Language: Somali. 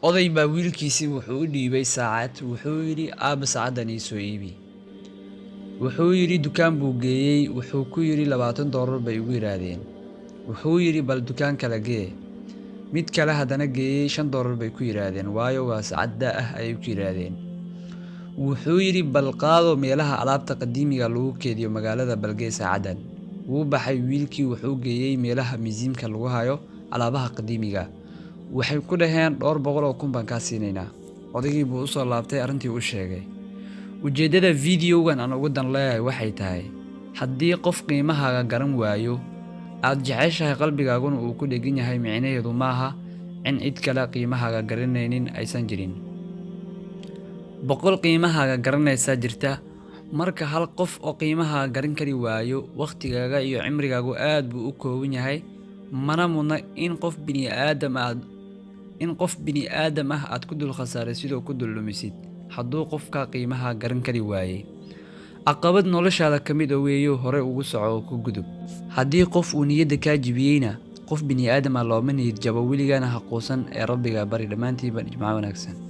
oday baa wiilkiisii wuxuu u dhiibay saacad, wuxuu yidhi aabba saacadan ii soo iibi. wuxuu yidhi dukaan buu geeyey, wuxuu ku yidhi $20 bay igu yiraahdeen. wuxuu yidhi bal dukaan kala gee. mid kale haddana geeyey $5 bay ku yiraahdeen, waayo waa saacad daa ah ayay ku yiraahdeen. wuxuu yidhi bal qaado meelaha alaabta qadiimiga lagu keediyo magaalada balgee saacadan. wuu baxay wiilkii, wuxuu geeyey meelaha miisiimka lagu hayo alaabaha qadiimiga. waxay ku dhaheen $200,000 baan kaa siinaynaa. odaygii buu u soo laabtay, arrintii u sheegay. ujeeddada videogan aan ugu dan leeyahay waxay tahay, haddii qof qiimahaaga garan waayo, aad jeceshahay qalbigaaguna uu ku dhegan yahay, micnaheedu maaha in cid kale qiimahaaga garanaynin aysan jirin. 100 qiimahaaga garanaysaa jirta. marka hal qof oo qiimahaaga garan kari waayo, waqtigaaga iyo cimrigaagu aad buu u kooban yahay, mana mudna in qof bini'aadam ah aad ku dul khasaaray sidoo ku dul lumisid hadduu qofka qiimaha garan kari waayey. caqabad noloshaada ka mid ah weeyo, hore ugu soco oo ku gudub. haddii qof uu niyadda kaa jibiyeyna, qof bini'aadam ah looma niyad jabo. weligana ha quusan ee Rabbiga bari. dhammaantiinba jimco wanaagsan.